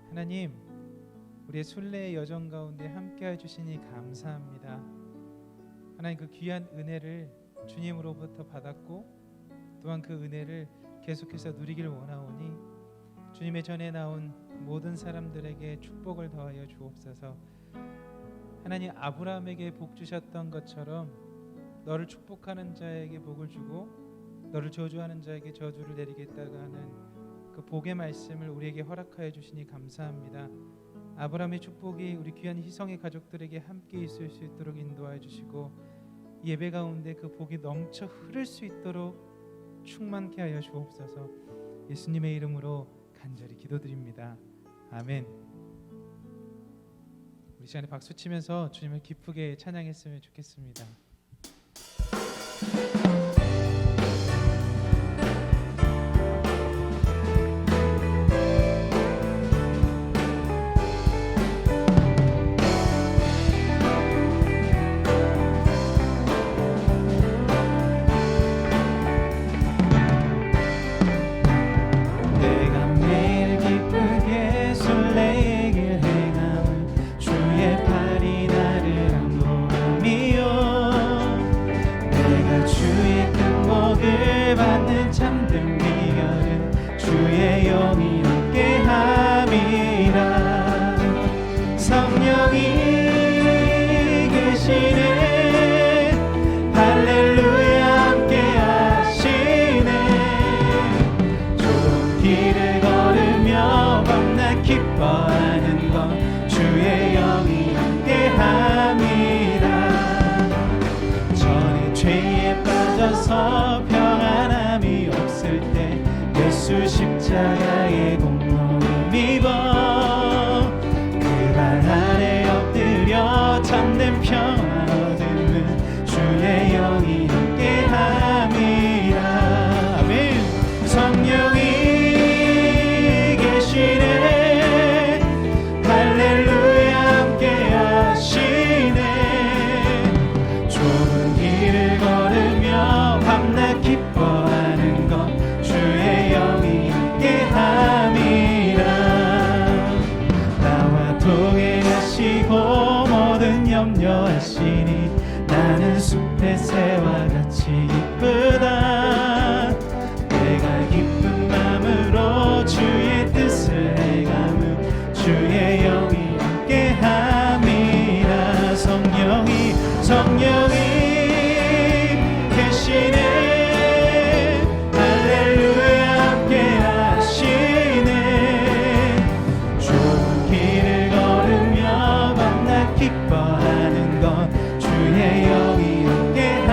하나님, 우리의 순례의 여정 가운데 함께해 주시니 감사합니다. 하나님, 그 귀한 은혜를 주님으로부터 받았고 또한 그 은혜를 계속해서 누리길 원하오니 주님의 전에 나온 모든 사람들에게 축복을 더하여 주옵소서. 하나님, 아브라함에게 복 주셨던 것처럼 너를 축복하는 자에게 복을 주고 너를 저주하는 자에게 저주를 내리겠다고 하는 그 복의 말씀을 우리에게 허락하여 주시니 감사합니다. 아브라함의 축복이 우리 귀한 희성의 가족들에게 함께 있을 수 있도록 인도하여 주시고 예배 가운데 그 복이 넘쳐 흐를 수 있도록 충만케 하여 주옵소서. 예수님의 이름으로 간절히 기도드립니다. 아멘. 우리 시간에 박수 치면서 주님을 기쁘게 찬양했으면 좋겠습니다. 평안함이 없을 때 예수 십자가의 공로를 입어 그 발 아래 엎드려 참된 평안 얻으면 주의 영이 함께함이라. 아멘. 성령이 계시네. 할렐루야 함께하시네. 좁은 길을 걸으며 밤낮 기뻐하는 것 주의 영이 함께함이라. 나와 동행하시고 모든 염려하시니 나는 숲의 새와 같이 기쁘다. 내가 기쁜 마음으로 주의 뜻을 행하면 주의 영이 함께함이라. 성령이 계시네. 할렐루야 함께하시네. 좁은 길을 걸으며 밤낮 기뻐하는 것 주의 영이 함께함.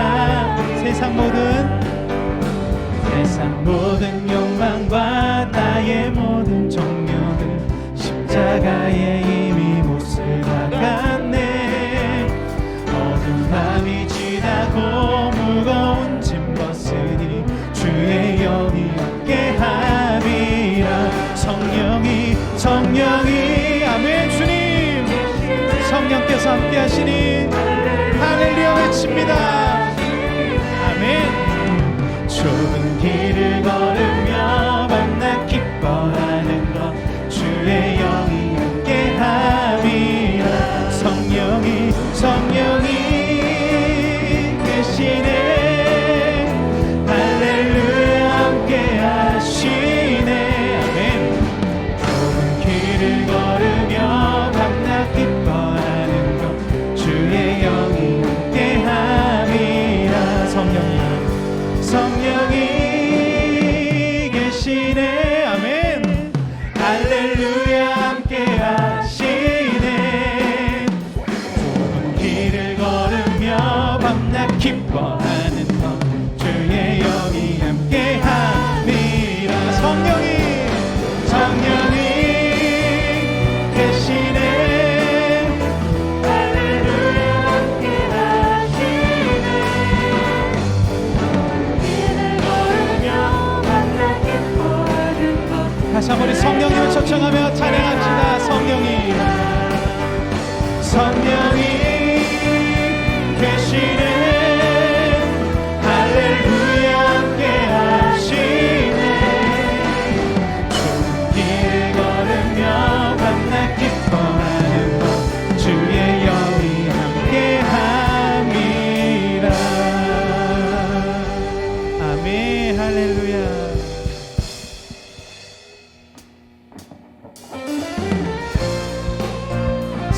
세상 모든 욕망과 나의 모든 정욕을 십자가에 이미 못을 박았네. 어두운 밤이 지나고 무거운 짐 벗으니 주의 영이 함께함이라. 성령이 아멘. 주님 성령께서 함께하시니 할렐루야 외칩니다. 아멘. 좁은 길을 걸으며 밤낮 기뻐하는 것 주의 영이 함께함이라. 성령이 계시네. 할렐루야 함께하시네. 아멘. 좁은 길을 걸으며 밤낮 기뻐하는 것 주의 영이 함께함이라. 성령이 계시네. 아멘. 할렐루야 함께하시네. 좁은 길을 걸으며 밤낮 기뻐하는 것 주의 영이 함께함이라. 성령이 계시네. 할렐루야 함께하시네. 다시 한번 우리 성령님을 초청하며 찬양합시다. 성령이 계시네. 할렐루야 함께하시네. 좁은 길을 걸으며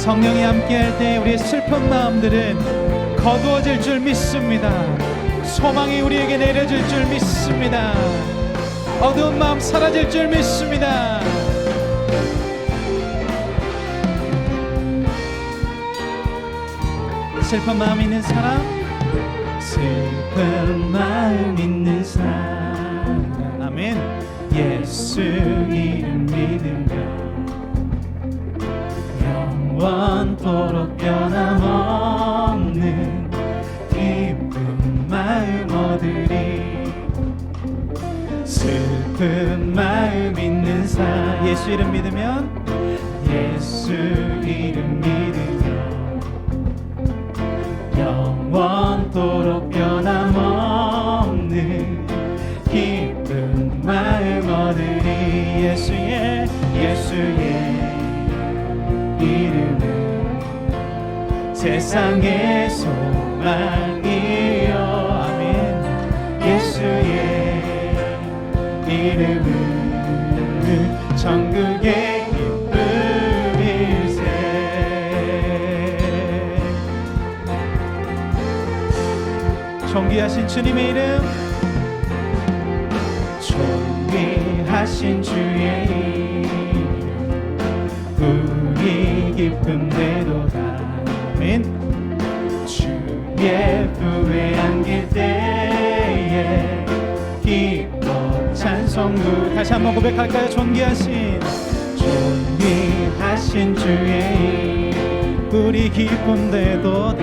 성령이 함께할 때 우리의 슬픈 마음들은 거두어질 줄 믿습니다. 소망이 우리에게 내려질 줄 믿습니다. 어두운 마음 사라질 줄 믿습니다. 슬픈 마음 있는 사람, 슬픈 마음 있는 사람, 아멘. 예수 이름 믿으며 영원토록 변함없는 기쁜 마음 얻으리. 슬픈 마음 있는 사람, 예수 이름 믿으면 예수 이름 믿으며 영원토록 변함없는 기쁜 마음 얻으리. 예수의 이름은 세상의 소망이요. 아멘. 예수의 이름은 천국의 기쁨일세. 존귀하신 주님의 이름, 존귀하신 주의 이름 우리 기쁨 되도다. 아멘. 주의 부에 안길 때에 기뻐 찬송 부르. 다시 한번 고백할까요? 존귀하신 주의 이름 우리 기쁨 되도다.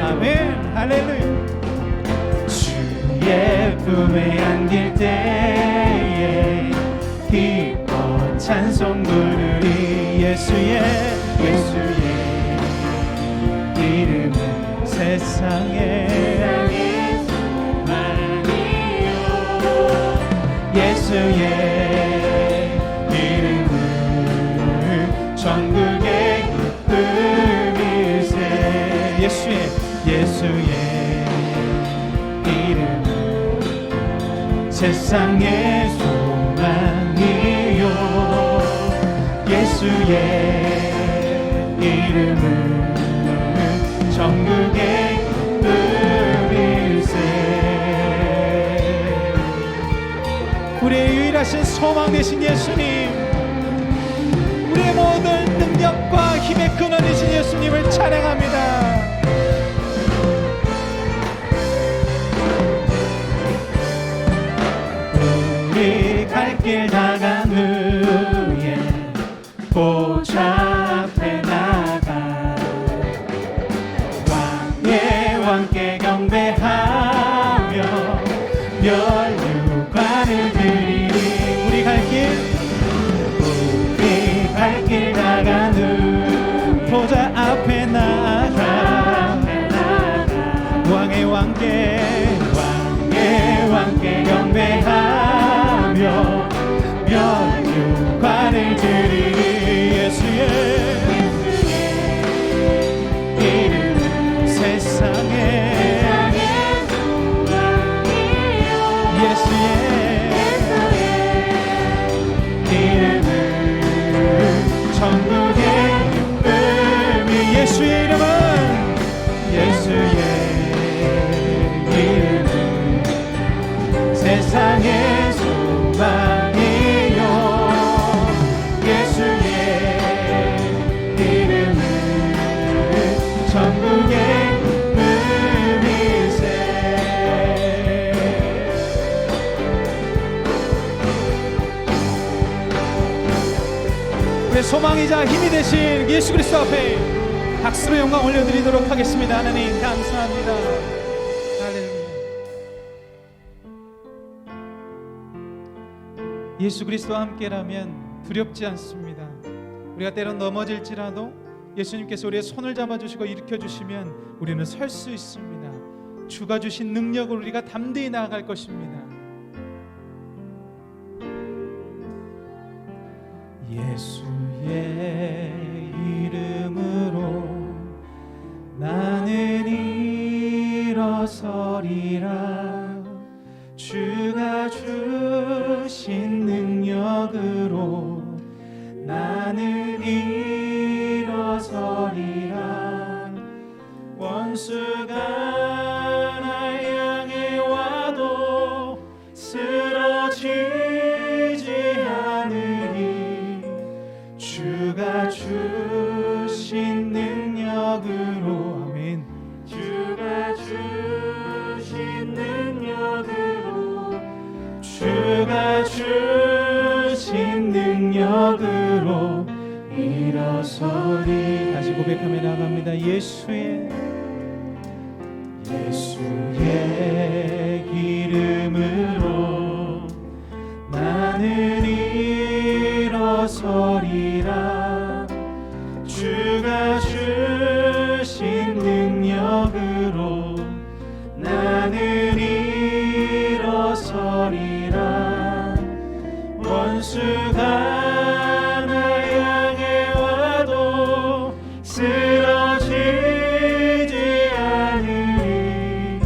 아멘. 할렐루야. 주의 품에 안길 때에 기뻐 찬송 부르리. 예수의 이름은 세상에 소망이요. 예수의 이름은 천국의 기쁨일세. 예수의 이름은 세상의 소망이요. 예수의 이름은 천국의 기쁨일세. 우리의 유일하신 소망 되신 예수님, 우리의 모든 능력과 힘의 근원이신 예수님을 찬양합니다. 우리 갈 길 다간 후에 보좌 앞에 나가 왕의 왕께 경배하며 면류관을 드리리. 우리 갈 길 나간 후 보좌 앞에 나가 왕의 왕께 경배하며 면류관을 드리리. 예수의 이름은 세상에 예수의 이름은 천국의 기쁨이. 예수의 이름은 세상의 소망이요. 예수의 이름은 천국의 기쁨일세. 우리의 소망이자 힘이 되신 예수 그리스도 앞에 박수로 영광 올려드리도록 하겠습니다. 하나님 감사합니다. 할렐루야. 예수 그리스도와 함께라면 두렵지 않습니다. 우리가 때론 넘어질지라도 예수님께서 우리의 손을 잡아주시고 일으켜주시면 우리는 설 수 있습니다. 주가 주신 능력으로 우리가 담대히 나아갈 것입니다. 예수의 이름으로 나는 일어서리라. 주가 주신 능력으로 나는 일어서리라. 능력으로 일어서리. 다시 고백하며 나갑니다. 예수의 이름으로 나는 일어서리라. 주가 주신 능력으로 나는 일어서리라. 원수가 나 향해 와도 쓰러지지 않으리.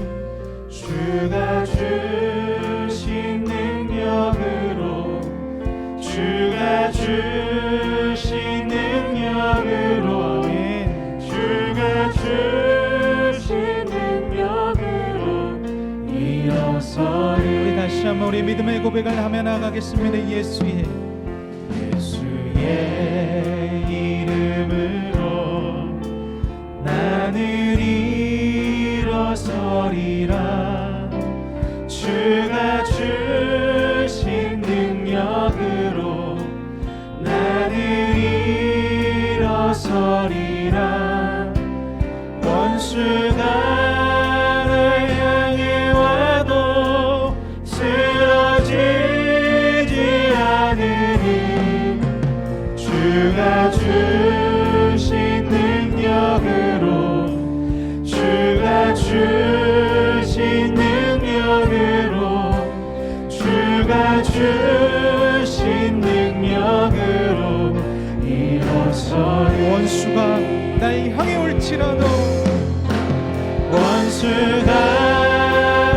주가 주신 능력으로 주가 주신 능력으로 주가 주신 능력으로 일어서리. 우리 다시 한번 우리 믿음의 고백을 하며 나가겠습니다. 예수의 이름으로 나는 일어서리라. 주가 주신 능력으로 나는 일어서리라. 원수가 나 향해 와도 쓰러지지 않으리. 주가 주신 능력으로 주가 주신 능력으로 주가 주신 능력으로 일어서리. 원수가 나의 향해 올지라도 원수가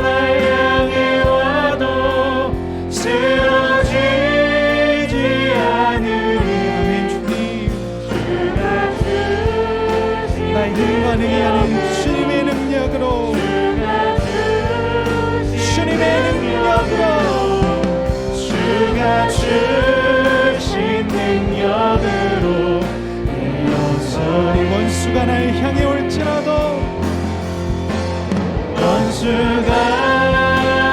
날 향해 와도 쓰러지지 않으리. 주가 주신 나의 힘과 능히 하는 주님의 능력으로 주님의 능력으로 주가 주신 능력으로 일어서리. 원수가 날 향해 올지라도 원수가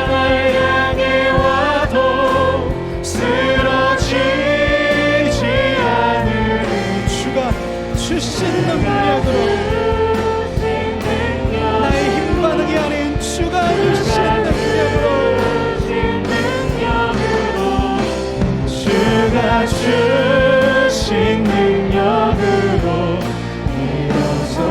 날 향해 와도 쓰러지지 않으리. 주가 주신 능력으로 나의 힘과 능히 하는 주가 주신 능력으로 주가 주신 능력으로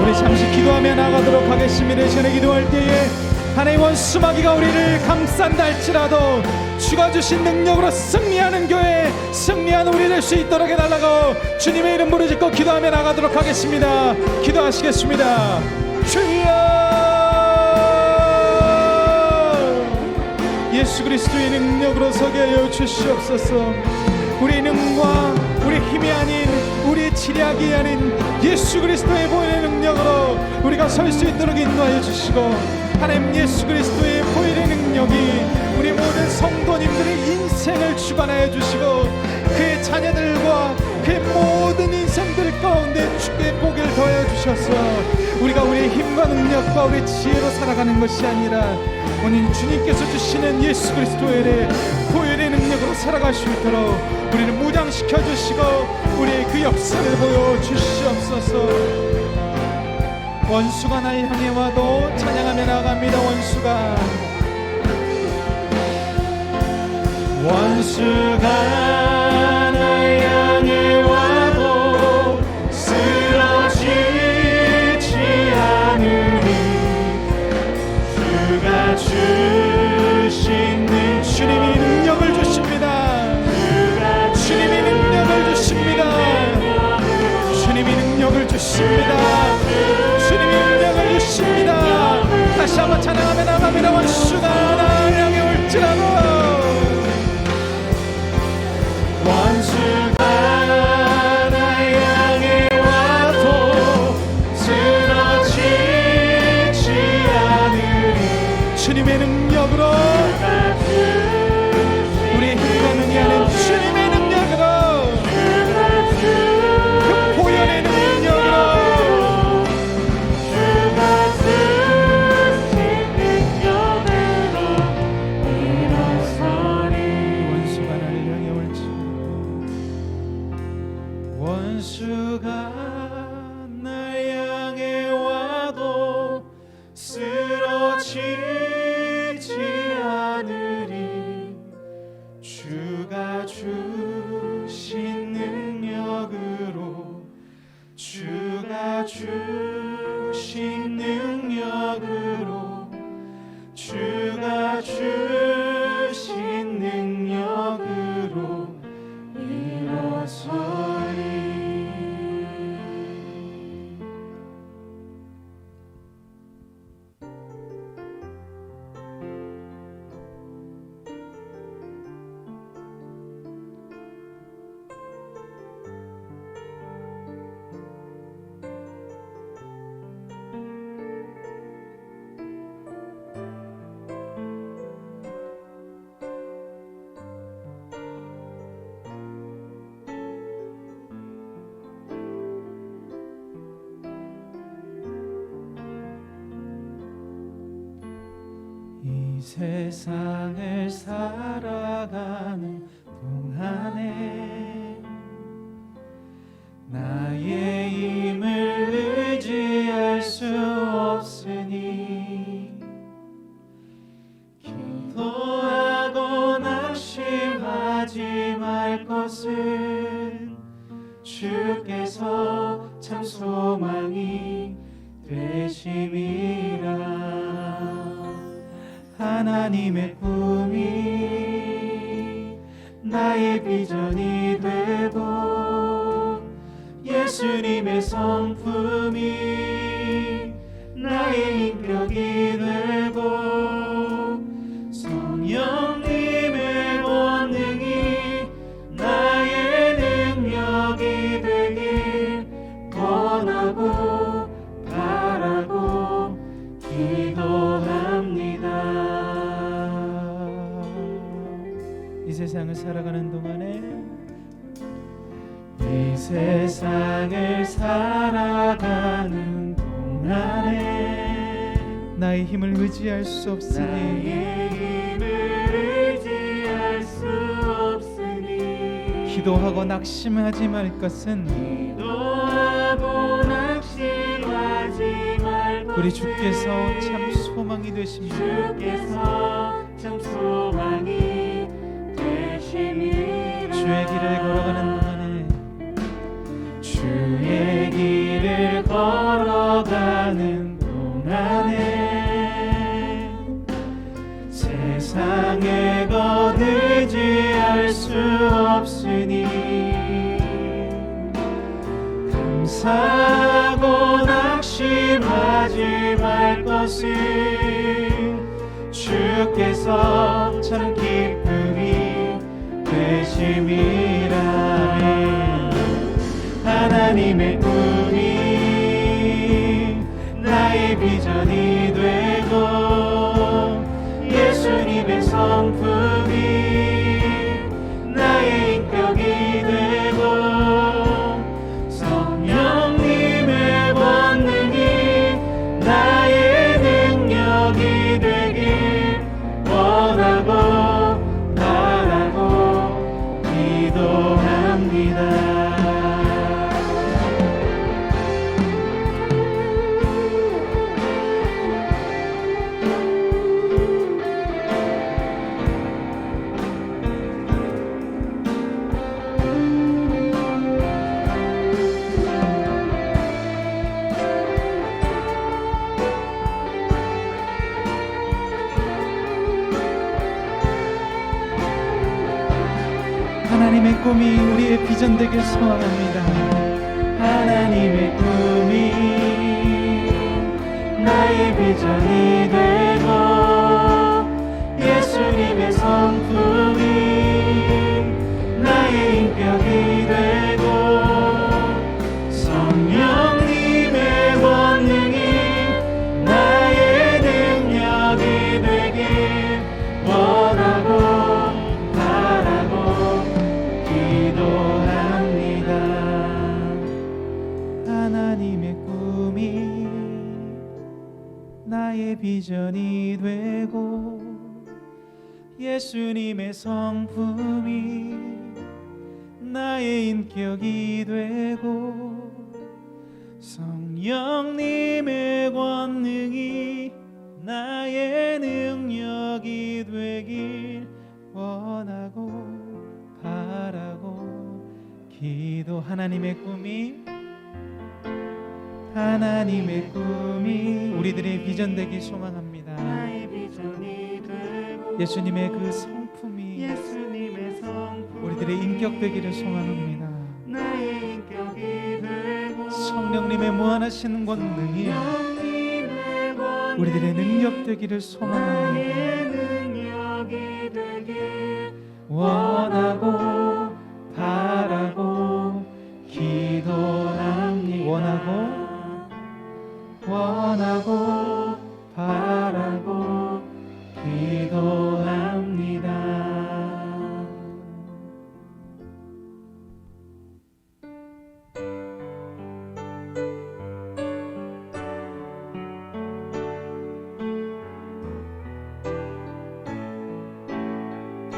우리 잠시 기도하며 나가도록 하겠습니다. 전에 기도할 때에 하나님 원수마귀가 우리를 감싼다 할지라도 주가 주신 능력으로 승리하는 교회, 승리하는 우리 될 수 있도록 해달라고 주님의 이름 부르짖고 기도하며 나가도록 하겠습니다. 기도하시겠습니다. 주여, 예수 그리스도의 능력으로 서게 하여 주시옵소서. 우리의 능과 우리의 힘이 아닌 우리의 지략이 아닌 예수 그리스도의 보혈의 능력으로 우리가 설 수 있도록 인도하여 주시고, 하나님 예수 그리스도의 보혈의 능력이 우리 모든 성도님들의 인생을 주관하여 주시고 그의 자녀들과 그의 모든 인생들 가운데 주의 복을 더하여 주셔서 우리가 우리의 힘과 능력과 우리의 지혜로 살아가는 것이 아니라 오늘 주님께서 주시는 예수 그리스도의 보혈의 능력으로 살아갈 수 있도록 우리를 무장시켜 주시고 우리의 그 역사를 보여 주시옵소서. 원수가 날 향해 와도 찬양하며 나갑니다. 원수가 날 향해 와도 쓰러지지 않으리. 주가 주신 주님이 능력을 주십니다. 주님이 능력을 주십니다. 주님이 능력을 주십니다. 주님이 능력을 주십니다. 다시 한번 찬양하며 나갑니다. 원수가 날 향해 올지라도 원수가 날 향해 와도 쓰러지지 않으리. 주가 주신 능력으로, 주가 주신 능력으로, 주가 주신 능력으로 일어서리. 이 세상을 살아가는 동안에 나의 힘을 의지할 수 없으니 기도하고 낙심하지 말 것은 주께서 참 소망이 되심이라. 하나님의 꿈이 나의 비전이 되고 예수님의 성품이 나의 인격이 되고 성령님의 권능이 나의 능력이 되길 원하고 바라고 기도합니다. 이 세상을 살아가는 동안에 이 세상을 살아가는 동안에 나의 힘을 의지할 수 없으니 나의 힘을 의지할 수 없으니 기도하고 낙심하지 말 것은 기도하고 낙심하지 말 것은 우리 주께서 참 소망이 되십니다. 주께서 참 소망이 되심이라. 주의 길을 걸어가는 동안에 주의 길을 걸어가는 동안에 세상의 것 의지할 수 없으니 감사하고 낙심하지 말 것은 주께서 참 기쁨이 되심이라. 하나님의 꿈이 나의 비전이 되고 예수님의 성품이 나의 인격이 되고 성령님의 권능이 나의 능력이 되길 원하고 바라고 기도합니다. 하나님의 꿈이 우리의 비전 되길 소원합니다. 하나님의 꿈이 나의 비전이 되고 예수님의 성품이 나의 인격이 되고 성령님의 권능이 나의 능력이 되길 원하고 바라고 기도합니다. 하나님의 꿈이 나의 비전이 되고 예수님의 성품이 나의 인격이 되고 성령님의 권능이 나의 능력이 되길 원하고 바라고 기도. 하나님의 꿈이 우리들의 비전 되길 소망합니다. 나의 비전이 되고 예수님의 그 성품이 우리들의 인격 되기를 소망합니다. 나의 인격이 되고 성령님의 무한하신 권능이 우리들의 능력 되기를 소망합니다. 나의 능력이 되길 원하고 바라고 기도합니다. 원하고 바라고 기도합니다.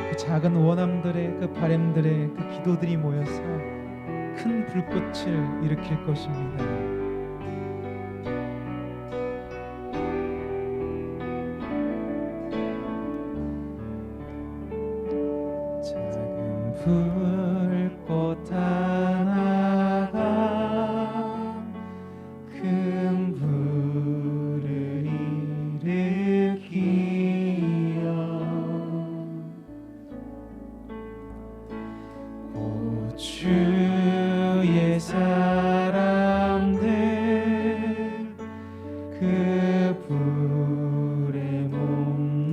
그 작은 원함들의 그 바람들의 그 기도들이 모여서 큰 불꽃을 일으킬 것입니다. 작은 불꽃 하나가 큰 불을 일으키어 주의 사람들 그 불에 몸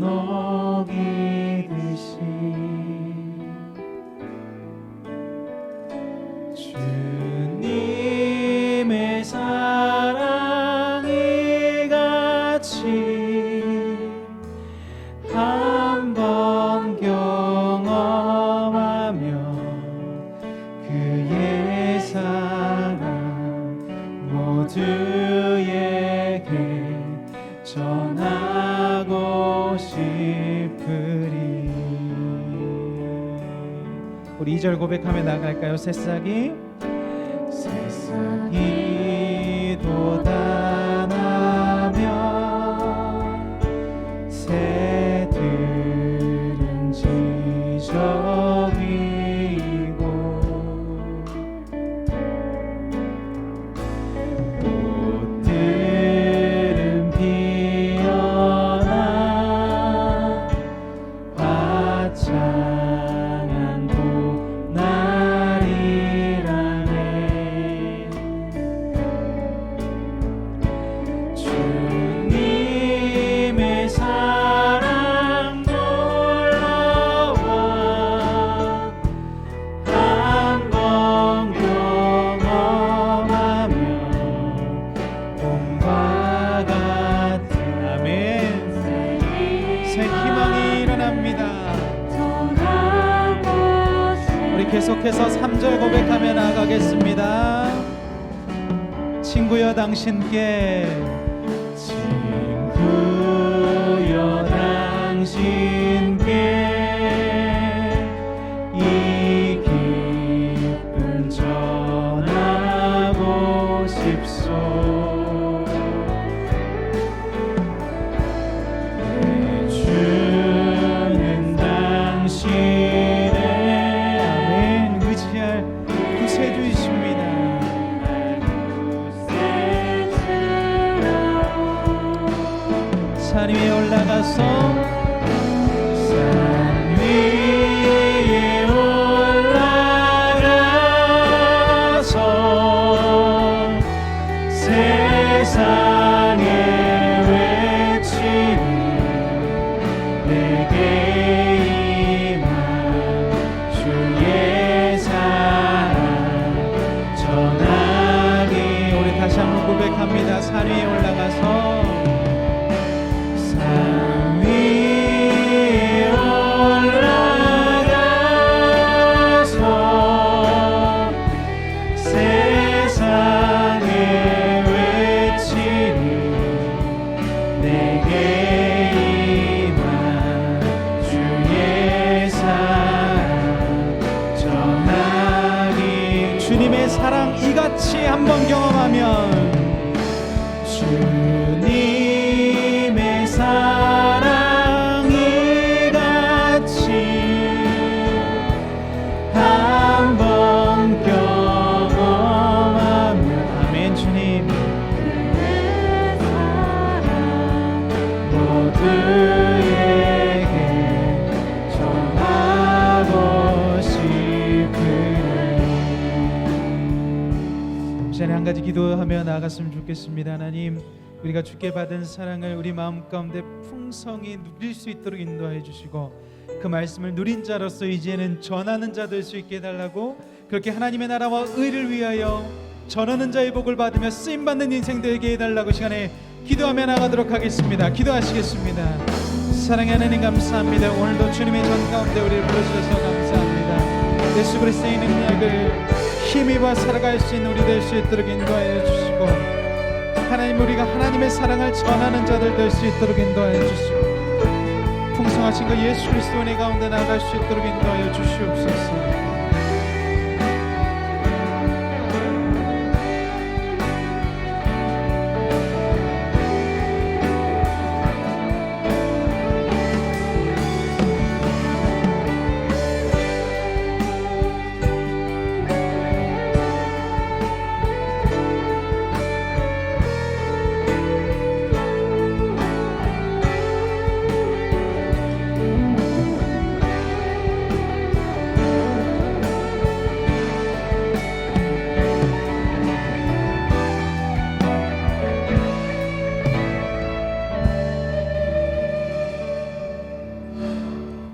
녹이듯이 주님의 사랑이 같이 한번 경험하며 그의 사랑 모두에게 전하고 싶으리. 우리 2절 고백하며 나갈까요? 새싹이 돋아나면 새들은 지저귀고 꽃들은 피어나 화창한 봄날이라네. 주님의 사랑 놀러와 한번 경험하며 봄과 같은 아멘 새 희망이 일어납니다. 우리 계속해서 3절 고백하며 나아가겠습니다. 친구여 당신께 친구여 당신께 이 기쁨 전하고 싶소. 내 주는 당신의 아멘 의지할 구세주이십니다. 산 위에 올라가서 산 위에 올라가서 세상에 외치니 내게 임한 주의 사랑 전하기. 우리 다시 한번 고백합니다. 산 위에 올라가서 산 위에 주님의 사랑 이같이 한번 경험하면 주님의 사랑 이같이 한번 경험하면 아멘. 주님 내 사랑 모두에게 전하고 싶으니. 이 시간에 한 가지 기도하며 나아갔으면 좋겠습니다. 하나님, 우리가 주께 받은 사랑을 우리 마음 가운데 풍성히 누릴 수 있도록 인도해 주시고, 그 말씀을 누린 자로서 이제는 전하는 자 될 수 있게 해달라고, 그렇게 하나님의 나라와 의를 위하여 전하는 자의 복을 받으며 쓰임받는 인생 되게 해달라고 시간에 기도하며 나가도록 하겠습니다. 기도하시겠습니다. 사랑의 하나님 감사합니다. 오늘도 주님의 전 가운데 우리를 부르셔서 감사합니다. 예수 그리스도의 능력을 힘입어 살아갈 수 있는 우리 될 수 있도록 인도하여 주시고, 하나님, 우리가 하나님의 사랑을 전하는 자들 될 수 있도록 인도하여 주시고, 풍성하신 그 예수 그리스도의 은혜 가운데 나아갈 수 있도록 인도하여 주시옵소서.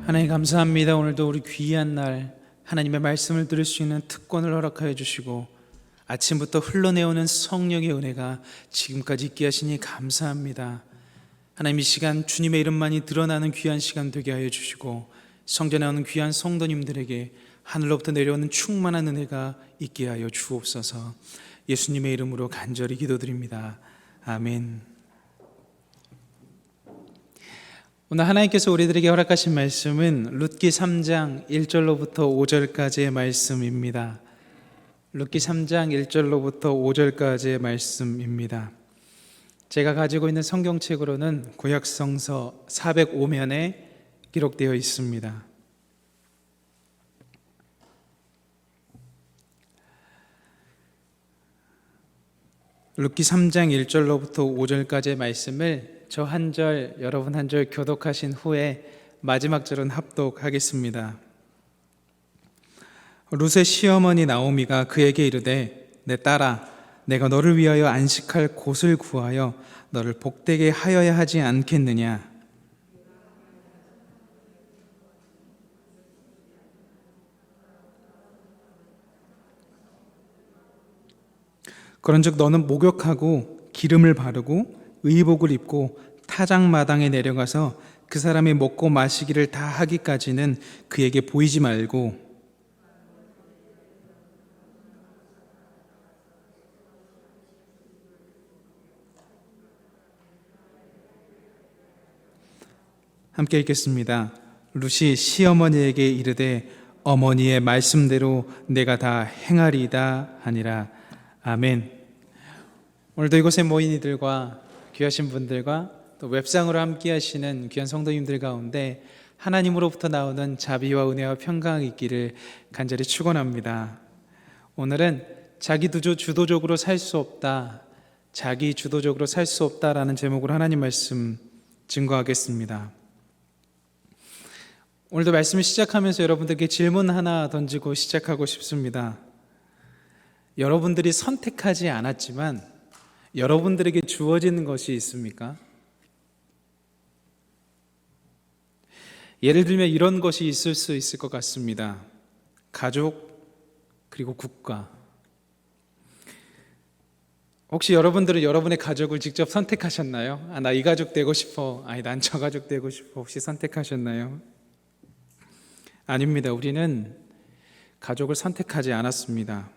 하나님 감사합니다. 오늘도 우리 귀한 날 하나님의 말씀을 들을 수 있는 특권을 허락하여 주시고, 아침부터 흘러내오는 성령의 은혜가 지금까지 있게 하시니 감사합니다. 하나님, 이 시간 주님의 이름만이 드러나는 귀한 시간 되게 하여 주시고, 성전에 오는 귀한 성도님들에게 하늘로부터 내려오는 충만한 은혜가 있게 하여 주옵소서. 예수님의 이름으로 간절히 기도드립니다. 아멘. 오늘 하나님께서 우리들에게 허락하신 말씀은 룻기 3장 1절로부터 5절까지의 말씀입니다. 룻기 3장 1절로부터 5절까지의 말씀입니다. 제가 가지고 있는 성경책으로는 구약성서 405면에 기록되어 있습니다. 룻기 3장 1절로부터 5절까지의 말씀을 저 한 절, 여러분 한 절 교독하신 후에 마지막 절은 합독하겠습니다. 룻의 시어머니 나오미가 그에게 이르되, 내 딸아, 내가 너를 위하여 안식할 곳을 구하여 너를 복되게 하여야 하지 않겠느냐. 그런즉 너는 목욕하고 기름을 바르고 의복을 입고 타작마당에 내려가서 그 사람이 먹고 마시기를 다 하기까지는 그에게 보이지 말고, 함께 읽겠습니다. 룻이 시어머니에게 이르되, 어머니의 말씀대로 내가 다 행하리이다 하니라. 아멘. 오늘도 이곳에 모인 이들과 귀하신 분들과 또 웹상으로 함께 하시는 귀한 성도님들 가운데 하나님으로부터 나오는 자비와 은혜와 평강이 있기를 간절히 축원합니다. 오늘은 자기 주도적으로 살 수 없다, 자기 주도적으로 살 수 없다라는 제목으로 하나님 말씀 증거하겠습니다. 오늘도 말씀을 시작하면서 여러분들께 질문 하나 던지고 시작하고 싶습니다. 여러분들이 선택하지 않았지만 여러분들에게 주어지는 것이 있습니까? 예를 들면 이런 것이 있을 수 있을 것 같습니다. 가족, 그리고 국가. 혹시 여러분들은 여러분의 가족을 직접 선택하셨나요? 나 이 가족 되고 싶어. 아니, 난 저 가족 되고 싶어. 혹시 선택하셨나요? 아닙니다. 우리는 가족을 선택하지 않았습니다.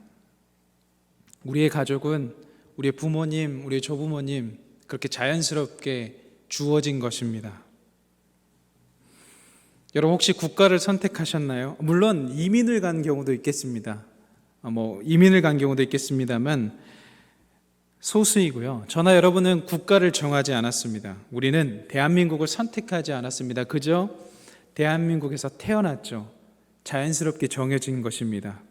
우리의 가족은 우리의 부모님, 우리의 조부모님, 그렇게 자연스럽게 주어진 것입니다. 여러분, 혹시 국가를 선택하셨나요? 물론 이민을 간 경우도 있겠습니다. 이민을 간 경우도 있겠습니다만 소수이고요. 저나 여러분은 국가를 정하지 않았습니다. 우리는 대한민국을 선택하지 않았습니다. 그저 대한민국에서 태어났죠. 자연스럽게 정해진 것입니다.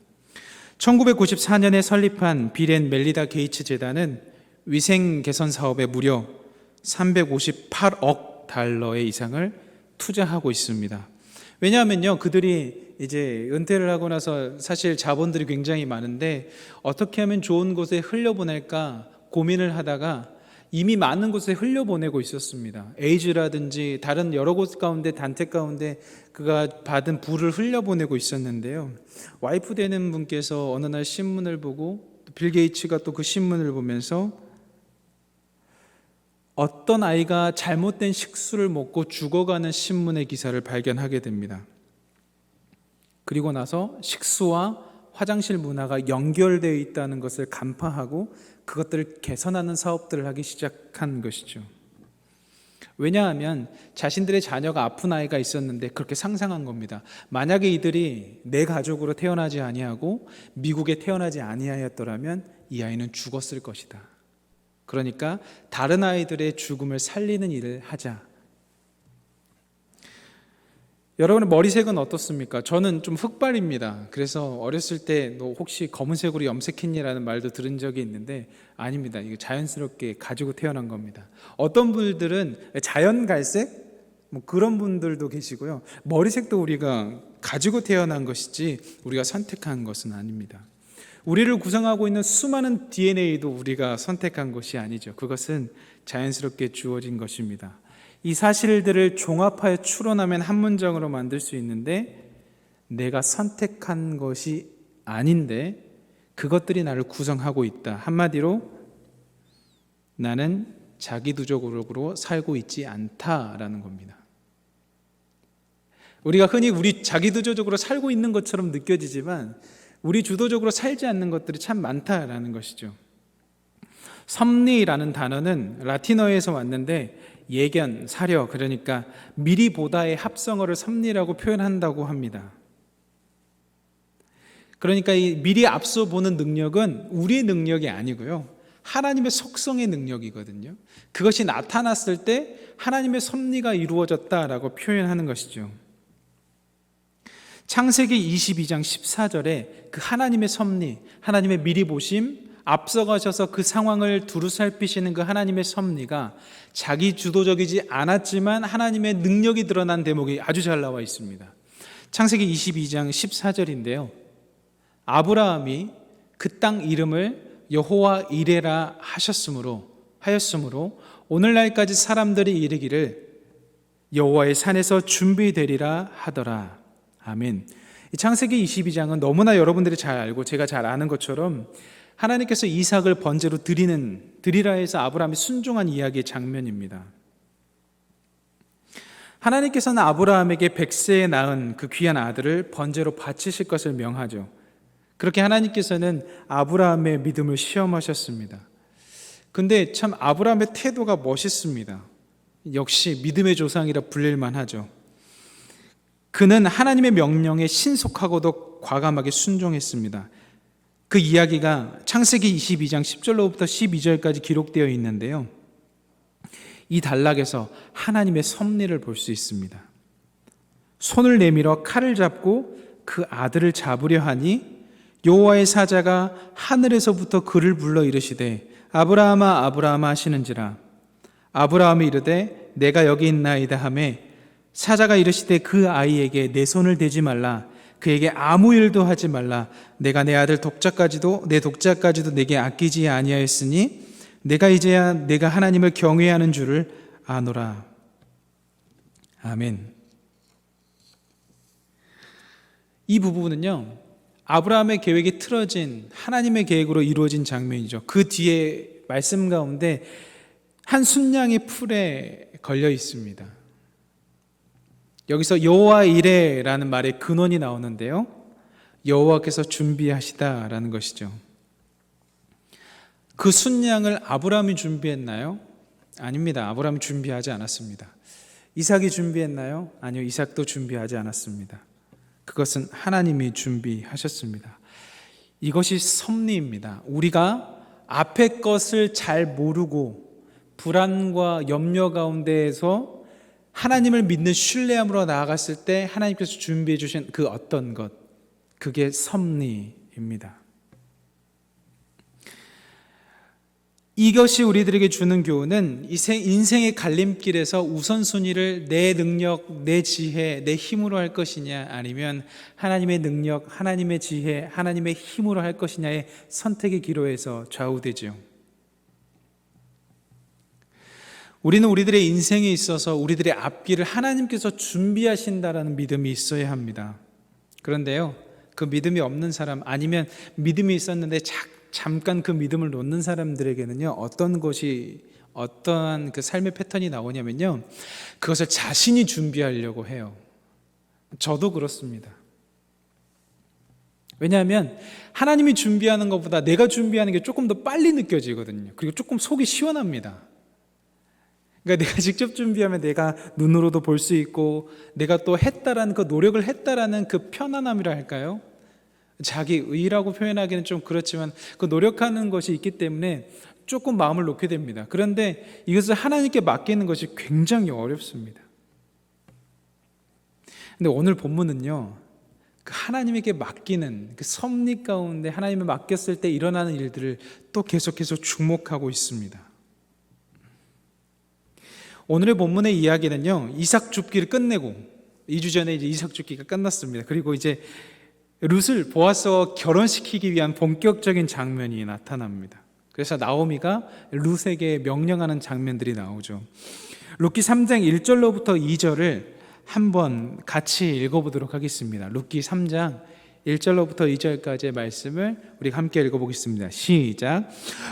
1994년에 설립한 빌 앤 멜리다 게이츠 재단은 위생 개선 사업에 무려 358억 달러의 이상을 투자하고 있습니다. 왜냐하면요, 그들이 이제 은퇴를 하고 나서 사실 자본들이 굉장히 많은데 어떻게 하면 좋은 곳에 흘려보낼까 고민을 하다가 이미 많은 곳에 흘려보내고 있었습니다. 에이즈라든지 다른 여러 곳 가운데, 단체 가운데 그가 받은 부를 흘려보내고 있었는데요, 와이프 되는 분께서 어느 날 신문을 보고 빌 게이츠가 또 그 신문을 보면서 어떤 아이가 잘못된 식수를 먹고 죽어가는 신문의 기사를 발견하게 됩니다. 그리고 나서 식수와 화장실 문화가 연결되어 있다는 것을 간파하고 그것들을 개선하는 사업들을 하기 시작한 것이죠. 왜냐하면 자신들의 자녀가 아픈 아이가 있었는데 그렇게 상상한 겁니다. 만약에 이들이 내 가족으로 태어나지 아니하고 미국에 태어나지 아니하였더라면 이 아이는 죽었을 것이다. 그러니까 다른 아이들의 죽음을 살리는 일을 하자. 여러분의 머리색은 어떻습니까? 저는 좀 흑발입니다. 그래서 어렸을 때 너 혹시 검은색으로 염색했니라는 말도 들은 적이 있는데 아닙니다. 이거 자연스럽게 가지고 태어난 겁니다. 어떤 분들은 자연 갈색? 그런 분들도 계시고요. 머리색도 우리가 가지고 태어난 것이지 우리가 선택한 것은 아닙니다. 우리를 구성하고 있는 수많은 DNA도 우리가 선택한 것이 아니죠. 그것은 자연스럽게 주어진 것입니다. 이 사실들을 종합하여 추론하면 한 문장으로 만들 수 있는데, 내가 선택한 것이 아닌데 그것들이 나를 구성하고 있다. 한마디로 나는 자기주도적으로 살고 있지 않다라는 겁니다. 우리가 흔히 우리 자기주도적으로 살고 있는 것처럼 느껴지지만 우리 주도적으로 살지 않는 것들이 참 많다라는 것이죠. 섭리라는 단어는 라틴어에서 왔는데 예견, 사려, 그러니까 미리 보다의 합성어를 섭리라고 표현한다고 합니다. 그러니까 이 미리 앞서 보는 능력은 우리의 능력이 아니고요, 하나님의 속성의 능력이거든요. 그것이 나타났을 때 하나님의 섭리가 이루어졌다라고 표현하는 것이죠. 창세기 22장 14절에 그 하나님의 섭리, 하나님의 미리 보심, 앞서가셔서 그 상황을 두루 살피시는 그 하나님의 섭리가 자기 주도적이지 않았지만 하나님의 능력이 드러난 대목이 아주 잘 나와 있습니다. 창세기 22장 14절인데요, 아브라함이 그 땅 이름을 여호와 이레라 하였으므로 오늘날까지 사람들이 이르기를 여호와의 산에서 준비되리라 하더라. 아멘. 이 창세기 22장은 너무나 여러분들이 잘 알고 제가 잘 아는 것처럼 하나님께서 이삭을 번제로 드리라 해서 아브라함이 순종한 이야기의 장면입니다. 하나님께서는 아브라함에게 100세에 낳은 그 귀한 아들을 번제로 바치실 것을 명하죠. 그렇게 하나님께서는 아브라함의 믿음을 시험하셨습니다. 근데 참 아브라함의 태도가 멋있습니다. 역시 믿음의 조상이라 불릴만 하죠. 그는 하나님의 명령에 신속하고도 과감하게 순종했습니다. 그 이야기가 창세기 22장 10절로부터 12절까지 기록되어 있는데요, 이 단락에서 하나님의 섭리를 볼 수 있습니다. 손을 내밀어 칼을 잡고 그 아들을 잡으려 하니 여호와의 사자가 하늘에서부터 그를 불러 이르시되 아브라함아 아브라함아 하시는지라. 아브라함이 이르되 내가 여기 있나이다 하매 사자가 이르시되 그 아이에게 내 손을 대지 말라, 그에게 아무 일도 하지 말라. 내가 내 아들 내 독자까지도 내게 아끼지 아니하였으니 내가 이제야 내가 하나님을 경외하는 줄을 아노라. 아멘. 이 부분은요, 아브라함의 계획이 틀어진 하나님의 계획으로 이루어진 장면이죠. 그 뒤에 말씀 가운데 한 순양의 풀에 걸려 있습니다. 여기서 여호와 이레라는 말의 근원이 나오는데요, 여호와께서 준비하시다라는 것이죠. 그 순양을 아브라함이 준비했나요? 아닙니다. 아브라함이 준비하지 않았습니다. 이삭이 준비했나요? 아니요, 이삭도 준비하지 않았습니다. 그것은 하나님이 준비하셨습니다. 이것이 섭리입니다. 우리가 앞의 것을 잘 모르고 불안과 염려 가운데에서 하나님을 믿는 신뢰함으로 나아갔을 때 하나님께서 준비해 주신 그 어떤 것, 그게 섭리입니다. 이것이 우리들에게 주는 교훈은 인생의 갈림길에서 우선순위를 내 능력, 내 지혜, 내 힘으로 할 것이냐, 아니면 하나님의 능력, 하나님의 지혜, 하나님의 힘으로 할 것이냐의 선택의 기로에서 좌우되죠. 우리는 우리들의 인생에 있어서 우리들의 앞길을 하나님께서 준비하신다라는 믿음이 있어야 합니다. 그런데요, 그 믿음이 없는 사람, 아니면 믿음이 있었는데 잠깐 그 믿음을 놓는 사람들에게는요, 어떠한 그 삶의 패턴이 나오냐면요, 그것을 자신이 준비하려고 해요. 저도 그렇습니다. 왜냐하면 하나님이 준비하는 것보다 내가 준비하는 게 조금 더 빨리 느껴지거든요. 그리고 조금 속이 시원합니다. 그러니까 내가 직접 준비하면 내가 눈으로도 볼 수 있고, 내가 또 했다라는 그 노력을 했다라는 그 편안함이라 할까요? 자기 의라고 표현하기는 좀 그렇지만 그 노력하는 것이 있기 때문에 조금 마음을 놓게 됩니다. 그런데 이것을 하나님께 맡기는 것이 굉장히 어렵습니다. 근데 오늘 본문은요, 그 하나님에게 맡기는 그 섭리 가운데 하나님을 맡겼을 때 일어나는 일들을 또 계속해서 주목하고 있습니다. 오늘의 본문의 이야기는요, 이삭 줍기를 끝내고 2주 전에 이제 이삭 줍기가 끝났습니다. 그리고 이제 룻을 보아스와 결혼시키기 위한 본격적인 장면이 나타납니다. 그래서 나오미가 룻에게 명령하는 장면들이 나오죠. 룻기 3장 1절로부터 2절을 한번 같이 읽어보도록 하겠습니다. 룻기 3장 1절로부터 2절까지의 말씀을 우리 함께 읽어보겠습니다. 시작.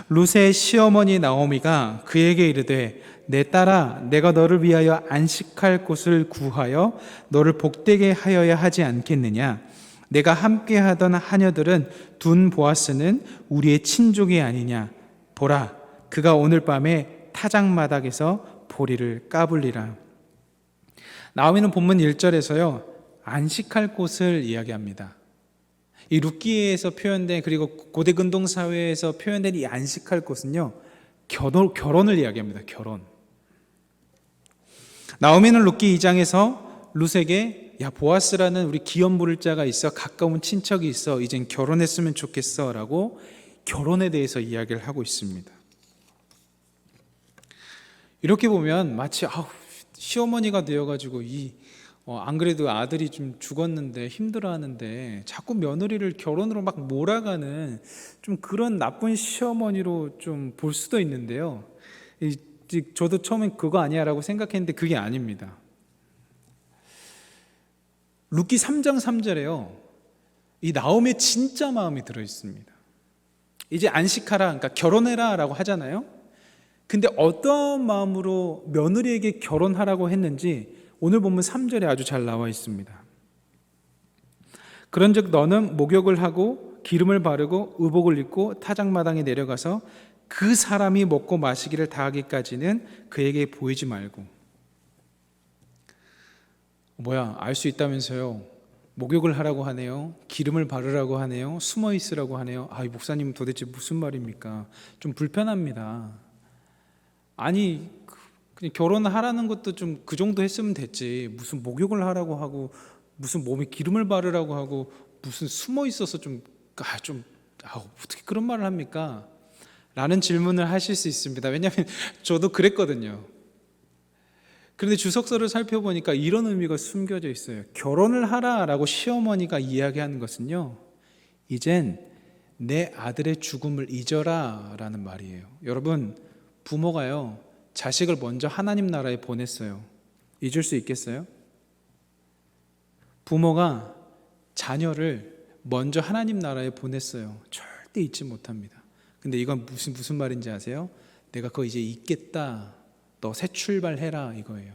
룻의 시어머니 나오미가 그에게 이르되 내 딸아, 내가 너를 위하여 안식할 곳을 구하여 너를 복되게 하여야 하지 않겠느냐? 내가 함께 하던 하녀들은 둔 보아스는 우리의 친족이 아니냐? 보라, 그가 오늘 밤에 타작마당에서 보리를 까불리라. 나오미는 본문 1절에서요, 안식할 곳을 이야기합니다. 이 룻기에서 표현된, 그리고 고대 근동 사회에서 표현된 이 안식할 곳은요, 결혼을 이야기합니다. 결혼. 나오미는 룻기 2장에서 룻에게 야, 보아스라는 우리 기업 부를 자가 있어, 가까운 친척이 있어, 이젠 결혼했으면 좋겠어 라고 결혼에 대해서 이야기를 하고 있습니다. 이렇게 보면 마치 시어머니가 되어가지고 안 그래도 아들이 좀 죽었는데 힘들어하는데 자꾸 며느리를 결혼으로 막 몰아가는 좀 그런 나쁜 시어머니로 좀 볼 수도 있는데요, 저도 처음엔 그거 아니야 라고 생각했는데 그게 아닙니다. 룻기 3장 3절에요, 이 나오미의 진짜 마음이 들어있습니다. 이제 안식하라, 그러니까 결혼해라 라고 하잖아요. 근데 어떤 마음으로 며느리에게 결혼하라고 했는지 오늘 본문 3절에 아주 잘 나와 있습니다. 그런즉 너는 목욕을 하고 기름을 바르고 의복을 입고 타작마당에 내려가서 그 사람이 먹고 마시기를 다하기까지는 그에게 보이지 말고. 알 수 있다면서요. 목욕을 하라고 하네요. 기름을 바르라고 하네요. 숨어 있으라고 하네요. 이 목사님 도대체 무슨 말입니까? 좀 불편합니다. 아니, 그냥 결혼하라는 것도 좀 그 정도 했으면 됐지. 무슨 목욕을 하라고 하고, 무슨 몸에 기름을 바르라고 하고, 무슨 숨어 있어서 어떻게 그런 말을 합니까? 라는 질문을 하실 수 있습니다. 왜냐하면 저도 그랬거든요. 그런데 주석서를 살펴보니까 이런 의미가 숨겨져 있어요. 결혼을 하라라고 시어머니가 이야기하는 것은요, 이젠 내 아들의 죽음을 잊어라 라는 말이에요. 여러분, 부모가요, 자식을 먼저 하나님 나라에 보냈어요. 잊을 수 있겠어요? 부모가 자녀를 먼저 하나님 나라에 보냈어요. 절대 잊지 못합니다. 근데 이건 무슨 말인지 아세요? 내가 그거 이제 잊겠다, 너 새 출발해라 이거예요.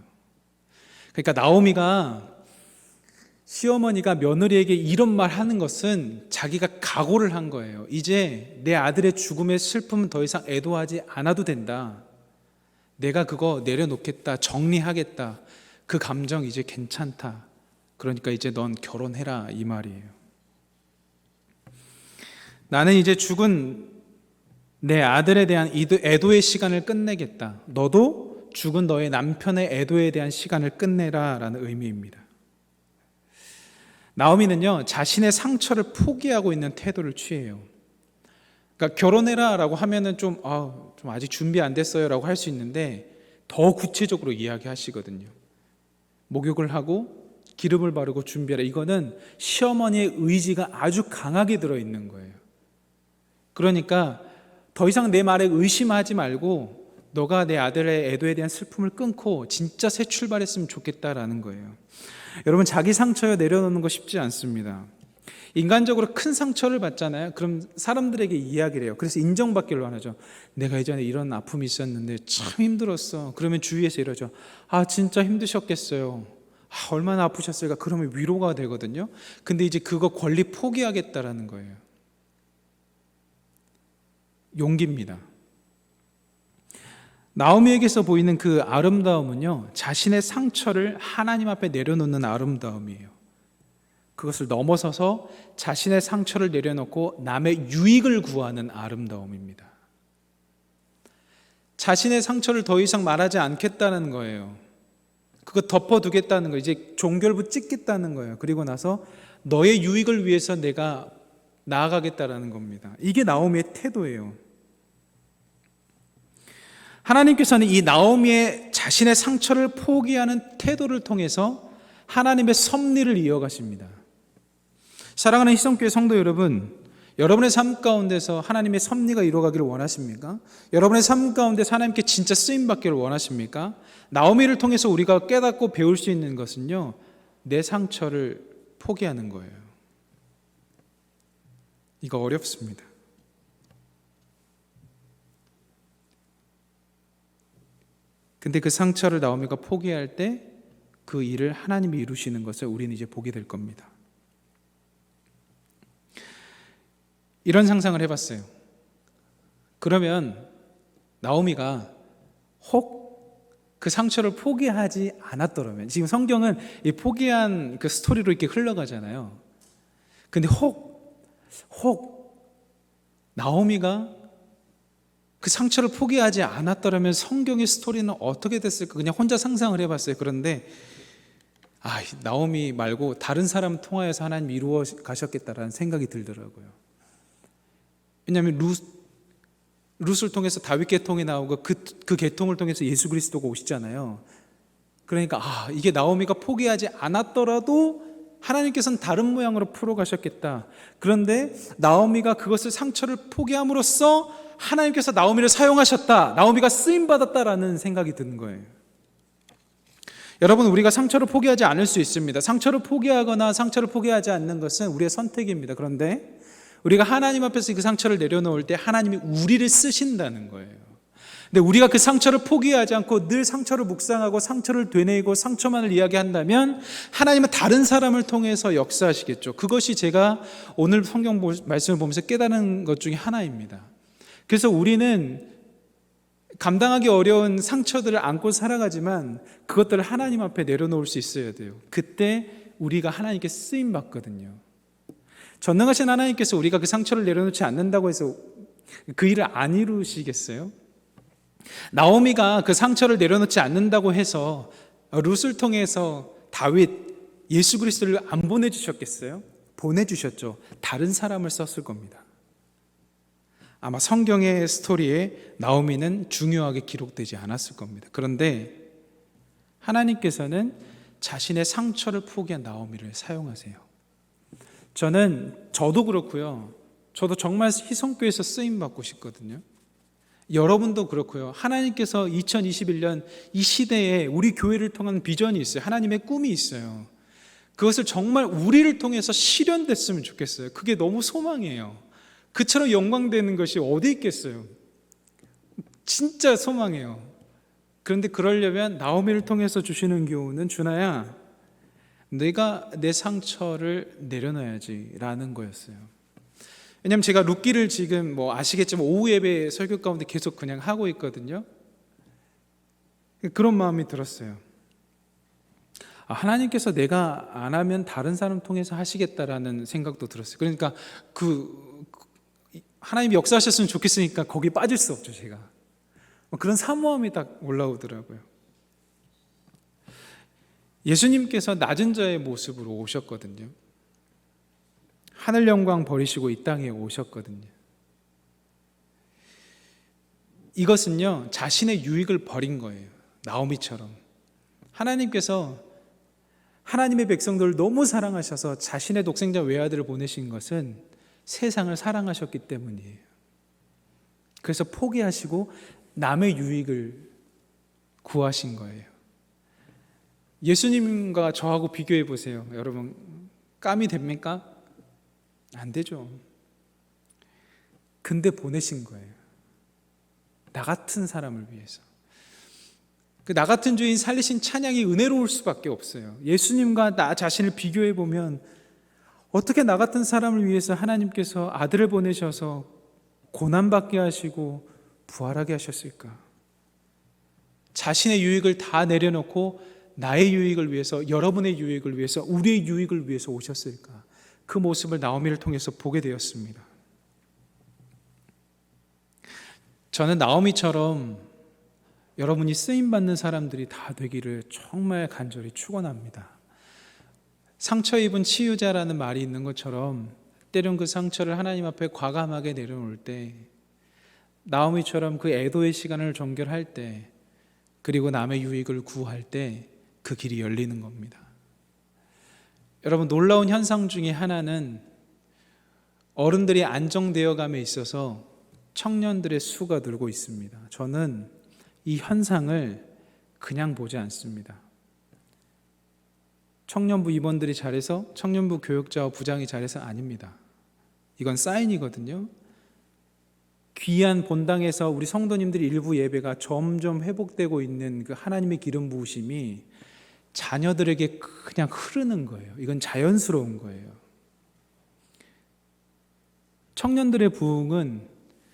그러니까 나오미가, 시어머니가 며느리에게 이런 말 하는 것은 자기가 각오를 한 거예요. 이제 내 아들의 죽음의 슬픔은 더 이상 애도하지 않아도 된다. 내가 그거 내려놓겠다, 정리하겠다. 그 감정 이제 괜찮다. 그러니까 이제 넌 결혼해라 이 말이에요. 나는 이제 죽은 내 아들에 대한 애도의 시간을 끝내겠다. 너도 죽은 너의 남편의 애도에 대한 시간을 끝내라 라는 의미입니다. 나오미는요, 자신의 상처를 포기하고 있는 태도를 취해요. 그러니까 결혼해라 라고 하면은 좀 아직 준비 안 됐어요 라고 할 수 있는데 더 구체적으로 이야기하시거든요. 목욕을 하고 기름을 바르고 준비하라. 이거는 시어머니의 의지가 아주 강하게 들어있는 거예요. 그러니까 더 이상 내 말에 의심하지 말고 너가 내 아들의 애도에 대한 슬픔을 끊고 진짜 새 출발했으면 좋겠다라는 거예요. 여러분, 자기 상처에 내려놓는 거 쉽지 않습니다. 인간적으로 큰 상처를 받잖아요. 그럼 사람들에게 이야기를 해요. 그래서 인정받기를 원하죠. 내가 예전에 이런 아픔이 있었는데 참 힘들었어. 그러면 주위에서 이러죠. 진짜 힘드셨겠어요. 얼마나 아프셨을까. 그러면 위로가 되거든요. 근데 이제 그거 권리 포기하겠다라는 거예요. 용기입니다. 나오미에게서 보이는 그 아름다움은요, 자신의 상처를 하나님 앞에 내려놓는 아름다움이에요. 그것을 넘어서서 자신의 상처를 내려놓고 남의 유익을 구하는 아름다움입니다. 자신의 상처를 더 이상 말하지 않겠다는 거예요. 그거 덮어두겠다는 거예요. 이제 종결부 찍겠다는 거예요. 그리고 나서 너의 유익을 위해서 내가 나아가겠다라는 겁니다. 이게 나오미의 태도예요. 하나님께서는 이 나오미의 자신의 상처를 포기하는 태도를 통해서 하나님의 섭리를 이어가십니다. 사랑하는 희성교회 성도 여러분, 여러분의 삶 가운데서 하나님의 섭리가 이루어가기를 원하십니까? 여러분의 삶 가운데서 하나님께 진짜 쓰임받기를 원하십니까? 나오미를 통해서 우리가 깨닫고 배울 수 있는 것은요, 내 상처를 포기하는 거예요. 이거 어렵습니다. 근데 그 상처를 나오미가 포기할 때 그 일을 하나님이 이루시는 것을 우리는 이제 보게 될 겁니다. 이런 상상을 해봤어요. 그러면 나오미가 혹 그 상처를 포기하지 않았더라면, 지금 성경은 이 포기한 그 스토리로 이렇게 흘러가잖아요. 근데 혹 나오미가 그 상처를 포기하지 않았더라면 성경의 스토리는 어떻게 됐을까? 그냥 혼자 상상을 해봤어요. 그런데 나오미 말고 다른 사람 통하여서 하나님이 이루어 가셨겠다라는 생각이 들더라고요. 왜냐하면 룻을 통해서 다윗 계통이 나오고 그 계통을 통해서 예수 그리스도가 오시잖아요. 그러니까 이게 나오미가 포기하지 않았더라도 하나님께서는 다른 모양으로 풀어가셨겠다. 그런데 나오미가 그것을 상처를 포기함으로써 하나님께서 나오미를 사용하셨다. 나오미가 쓰임받았다라는 생각이 드는 거예요. 여러분, 우리가 상처를 포기하지 않을 수 있습니다. 상처를 포기하거나 상처를 포기하지 않는 것은 우리의 선택입니다. 그런데 우리가 하나님 앞에서 그 상처를 내려놓을 때 하나님이 우리를 쓰신다는 거예요. 근데 우리가 그 상처를 포기하지 않고 늘 상처를 묵상하고 상처를 되뇌이고 상처만을 이야기한다면 하나님은 다른 사람을 통해서 역사하시겠죠. 그것이 제가 오늘 성경 말씀을 보면서 깨달은 것 중에 하나입니다. 그래서 우리는 감당하기 어려운 상처들을 안고 살아가지만 그것들을 하나님 앞에 내려놓을 수 있어야 돼요. 그때 우리가 하나님께 쓰임받거든요. 전능하신 하나님께서 우리가 그 상처를 내려놓지 않는다고 해서 그 일을 안 이루시겠어요? 나오미가 그 상처를 내려놓지 않는다고 해서 룻을 통해서 다윗, 예수 그리스도를 안 보내주셨겠어요? 보내주셨죠. 다른 사람을 썼을 겁니다. 아마 성경의 스토리에 나오미는 중요하게 기록되지 않았을 겁니다. 그런데 하나님께서는 자신의 상처를 포기한 나오미를 사용하세요. 저도 그렇고요. 저도 정말 희성교회에서 쓰임받고 싶거든요. 여러분도 그렇고요. 하나님께서 2021년 이 시대에 우리 교회를 통한 비전이 있어요. 하나님의 꿈이 있어요. 그것을 정말 우리를 통해서 실현됐으면 좋겠어요. 그게 너무 소망이에요. 그처럼 영광되는 것이 어디 있겠어요? 진짜 소망이에요. 그런데 그러려면 나오미를 통해서 주시는 교훈은, 준아야, 내가 내 상처를 내려놔야지 라는 거였어요. 왜냐하면 제가 룻기를 지금 아시겠지만 오후 예배 설교 가운데 계속 그냥 하고 있거든요. 그런 마음이 들었어요. 하나님께서 내가 안 하면 다른 사람 통해서 하시겠다라는 생각도 들었어요. 그러니까 하나님이 역사하셨으면 좋겠으니까 거기 빠질 수 없죠. 제가 그런 사모함이 딱 올라오더라고요. 예수님께서 낮은 자의 모습으로 오셨거든요. 하늘 영광 버리시고 이 땅에 오셨거든요. 이것은요, 자신의 유익을 버린 거예요. 나오미처럼. 하나님께서 하나님의 백성들을 너무 사랑하셔서 자신의 독생자 외아들을 보내신 것은 세상을 사랑하셨기 때문이에요. 그래서 포기하시고 남의 유익을 구하신 거예요. 예수님과 저하고 비교해 보세요. 여러분, 깜이 됩니까? 안 되죠. 근데 보내신 거예요. 나 같은 사람을 위해서. 그 나 같은 죄인 살리신 찬양이 은혜로울 수밖에 없어요. 예수님과 나 자신을 비교해 보면 어떻게 나 같은 사람을 위해서 하나님께서 아들을 보내셔서 고난받게 하시고 부활하게 하셨을까? 자신의 유익을 다 내려놓고 나의 유익을 위해서, 여러분의 유익을 위해서, 우리의 유익을 위해서 오셨을까? 그 모습을 나오미를 통해서 보게 되었습니다. 저는 나오미처럼 여러분이 쓰임받는 사람들이 다 되기를 정말 간절히 축원합니다. 상처 입은 치유자라는 말이 있는 것처럼 때론 그 상처를 하나님 앞에 과감하게 내려놓을 때, 나오미처럼 그 애도의 시간을 정결할 때, 그리고 남의 유익을 구할 때 그 길이 열리는 겁니다. 여러분, 놀라운 현상 중에 하나는 어른들이 안정되어 감에 있어서 청년들의 수가 늘고 있습니다. 저는 이 현상을 그냥 보지 않습니다. 청년부 임원들이 잘해서, 청년부 교육자와 부장이 잘해서 아닙니다. 이건 사인이거든요. 귀한 본당에서 우리 성도님들이 일부 예배가 점점 회복되고 있는 그 하나님의 기름 부으심이 자녀들에게 그냥 흐르는 거예요. 이건 자연스러운 거예요. 청년들의 부흥은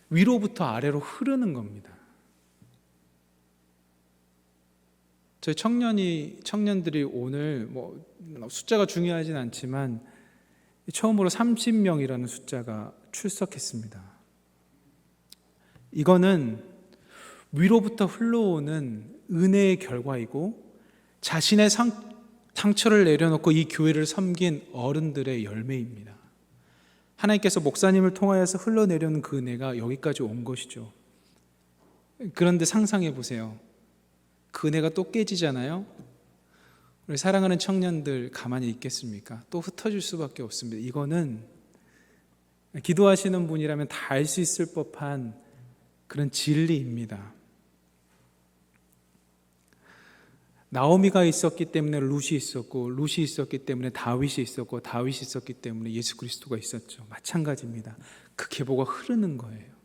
위로부터 아래로 흐르는 겁니다. 저희 청년들이 오늘 숫자가 중요하진 않지만 처음으로 30명이라는 숫자가 출석했습니다. 이거는 위로부터 흘러오는 은혜의 결과이고, 자신의 상처를 내려놓고 이 교회를 섬긴 어른들의 열매입니다. 하나님께서 목사님을 통하여서 흘러내려는 그 은혜가 여기까지 온 것이죠. 그런데 상상해 보세요. 그 은혜가 또 깨지잖아요. 우리 사랑하는 청년들 가만히 있겠습니까? 또 흩어질 수밖에 없습니다. 이거는 기도하시는 분이라면 다 알 수 있을 법한 그런 진리입니다. 나오미가 있었기 때문에 룻이 있었고, 룻이 있었기 때문에 다윗이 있었고, 다윗이 있었기 때문에 예수 그리스도가 있었죠. 마찬가지입니다. 그 계보가 흐르는 거예요.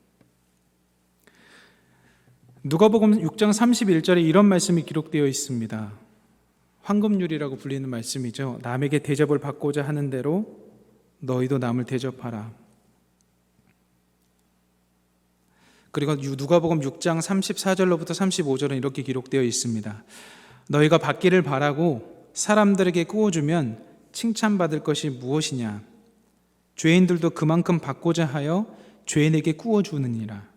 누가복음 6장 31절에 이런 말씀이 기록되어 있습니다. 황금률이라고 불리는 말씀이죠. 남에게 대접을 받고자 하는 대로 너희도 남을 대접하라. 그리고 누가복음 6장 34절로부터 35절은 이렇게 기록되어 있습니다. 너희가 받기를 바라고 사람들에게 꾸어주면 칭찬받을 것이 무엇이냐? 죄인들도 그만큼 받고자 하여 죄인에게 꾸어주느니라.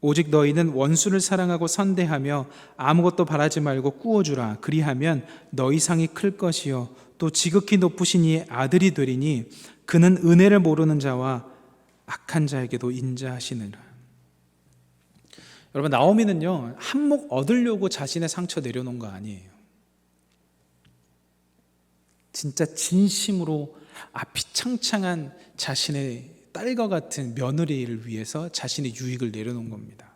오직 너희는 원수를 사랑하고 선대하며 아무것도 바라지 말고 꾸어주라. 그리하면 너희 상이 클 것이요 또 지극히 높으신 이의 아들이 되리니 그는 은혜를 모르는 자와 악한 자에게도 인자하시느니라. 여러분, 나오미는요, 한몫 얻으려고 자신의 상처 내려놓은 거 아니에요. 진짜 진심으로 아피창창한 자신의 딸과 같은 며느리를 위해서 자신의 유익을 내려놓은 겁니다.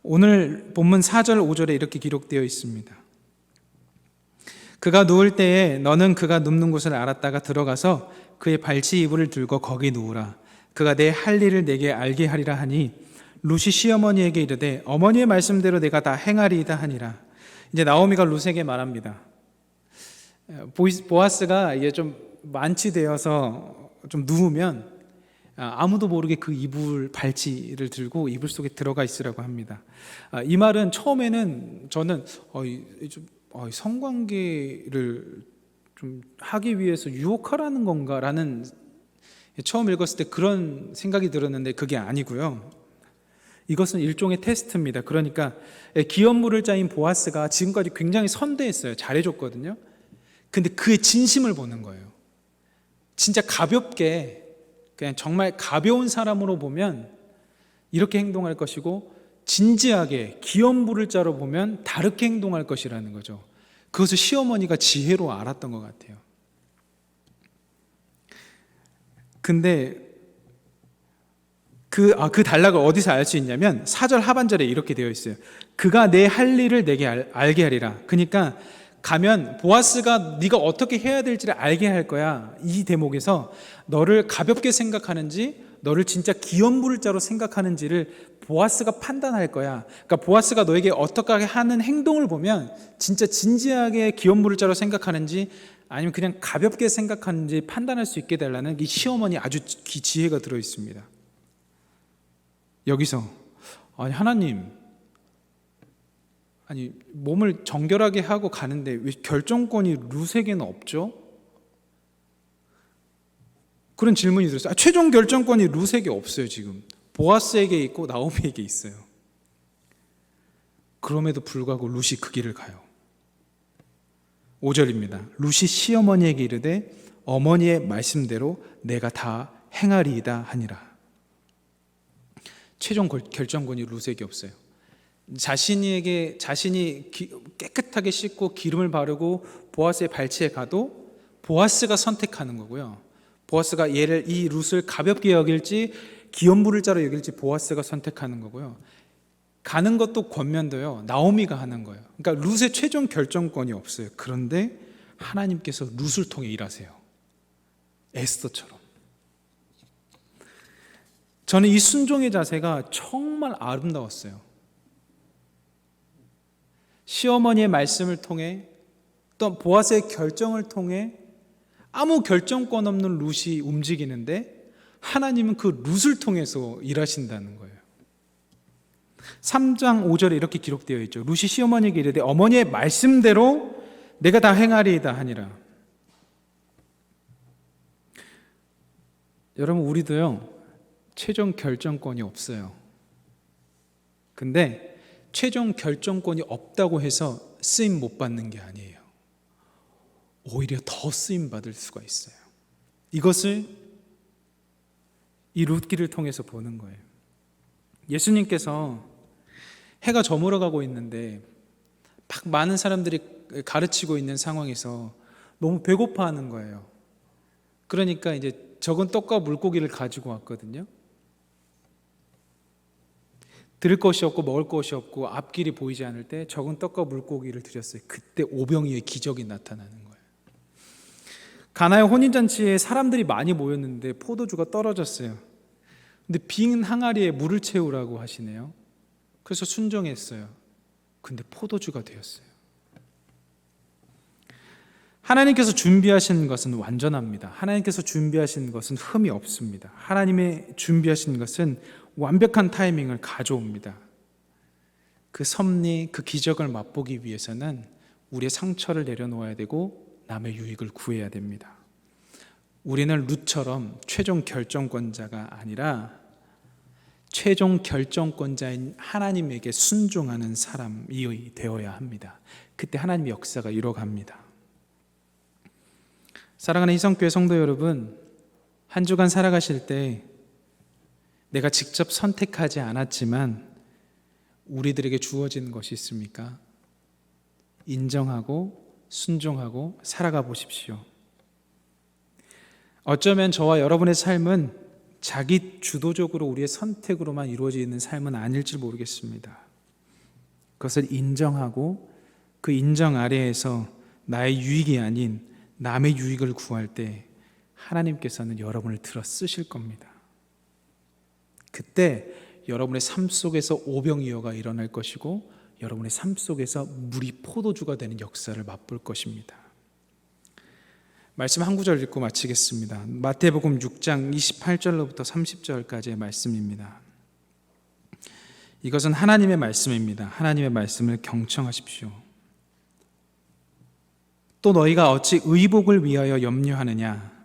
오늘 본문 4절 5절에 이렇게 기록되어 있습니다. 그가 누울 때에 너는 그가 눕는 곳을 알았다가 들어가서 그의 발치 이불을 들고 거기 누우라. 그가 내 할 일을 내게 알게 하리라 하니 룻이 시어머니에게 이르되 어머니의 말씀대로 내가 다 행하리이다 하니라. 이제 나오미가 룻에게 말합니다. 보아스가 이제 좀 만취되어서 좀 누우면 아무도 모르게 그 이불 발치를 들고 이불 속에 들어가 있으라고 합니다. 이 말은 처음에는 저는 성관계를 좀 하기 위해서 유혹하라는 건가라는 처음 읽었을 때 그런 생각이 들었는데 그게 아니고요. 이것은 일종의 테스트입니다. 그러니까 기업물을 짜인 보아스가 지금까지 굉장히 선대했어요. 잘해줬거든요. 근데 그의 진심을 보는 거예요. 진짜 가볍게, 그냥 정말 가벼운 사람으로 보면 이렇게 행동할 것이고, 진지하게 기업물을 짜러 보면 다르게 행동할 것이라는 거죠. 그것을 시어머니가 지혜로 알았던 것 같아요. 근데 그 단락을 어디서 알 수 있냐면 4절 하반절에 이렇게 되어 있어요. 그가 내 할 일을 내게 알게 하리라. 그러니까 가면 보아스가 네가 어떻게 해야 될지를 알게 할 거야. 이 대목에서 너를 가볍게 생각하는지 너를 진짜 기업물자로 생각하는지를 보아스가 판단할 거야. 그러니까 보아스가 너에게 어떻게 하는 행동을 보면 진짜 진지하게 기업물자로 생각하는지 아니면 그냥 가볍게 생각하는지 판단할 수 있게 되려는 이 시어머니 아주 지혜가 들어 있습니다. 여기서 아니 하나님, 아니 몸을 정결하게 하고 가는데 왜 결정권이 룻에게는 없죠? 그런 질문이 들었어요. 최종 결정권이 룻에게 없어요. 지금 보아스에게 있고 나오미에게 있어요. 그럼에도 불구하고 룻이 그 길을 가요. 5절입니다. 룻이 시어머니에게 이르되 어머니의 말씀대로 내가 다 행하리이다 하니라. 최종 결정권이 룻에게 없어요. 자신이 깨끗하게 씻고 기름을 바르고 보아스의 발치에 가도 보아스가 선택하는 거고요. 보아스가 이 룻을 가볍게 여길지 기업물을 짜러 여길지 보아스가 선택하는 거고요. 가는 것도 권면도요, 나오미가 하는 거예요. 그러니까 룻의 최종 결정권이 없어요. 그런데 하나님께서 룻을 통해 일하세요. 에스더처럼. 저는 이 순종의 자세가 정말 아름다웠어요. 시어머니의 말씀을 통해 또 보아스의 결정을 통해 아무 결정권 없는 룻이 움직이는데 하나님은 그 룻을 통해서 일하신다는 거예요. 3장 5절에 이렇게 기록되어 있죠. 룻이 시어머니에게 이르되 어머니의 말씀대로 내가 다 행하리이다 하니라. 여러분, 우리도요 최종 결정권이 없어요. 근데 최종 결정권이 없다고 해서 쓰임 못 받는 게 아니에요. 오히려 더 쓰임 받을 수가 있어요. 이것을 이 룻기를 통해서 보는 거예요. 예수님께서 해가 저물어가고 있는데 막 많은 사람들이 가르치고 있는 상황에서 너무 배고파하는 거예요. 그러니까 이제 적은 떡과 물고기를 가지고 왔거든요. 들을 것이 없고 먹을 것이 없고 앞길이 보이지 않을 때 적은 떡과 물고기를 드렸어요. 그때 오병이어의 기적이 나타나는 거예요. 가나의 혼인잔치에 사람들이 많이 모였는데 포도주가 떨어졌어요. 근데 빈 항아리에 물을 채우라고 하시네요. 그래서 순종했어요. 근데 포도주가 되었어요. 하나님께서 준비하신 것은 완전합니다. 하나님께서 준비하신 것은 흠이 없습니다. 하나님의 준비하신 것은 완벽한 타이밍을 가져옵니다. 그 섭리, 그 기적을 맛보기 위해서는 우리의 상처를 내려놓아야 되고 남의 유익을 구해야 됩니다. 우리는 룻처럼 최종 결정권자가 아니라 최종 결정권자인 하나님에게 순종하는 사람이 되어야 합니다. 그때 하나님의 역사가 이루어갑니다. 사랑하는 희성교회 성도 여러분, 한 주간 살아가실 때 내가 직접 선택하지 않았지만 우리들에게 주어진 것이 있습니까? 인정하고 순종하고 살아가 보십시오. 어쩌면 저와 여러분의 삶은 자기 주도적으로 우리의 선택으로만 이루어져 있는 삶은 아닐지 모르겠습니다. 그것을 인정하고 그 인정 아래에서 나의 유익이 아닌 남의 유익을 구할 때 하나님께서는 여러분을 들어 쓰실 겁니다. 그때 여러분의 삶 속에서 오병이어가 일어날 것이고 여러분의 삶 속에서 물이 포도주가 되는 역사를 맛볼 것입니다. 말씀 한 구절 읽고 마치겠습니다. 마태복음 6장 28절로부터 30절까지의 말씀입니다. 이것은 하나님의 말씀입니다. 하나님의 말씀을 경청하십시오. 또 너희가 어찌 의복을 위하여 염려하느냐?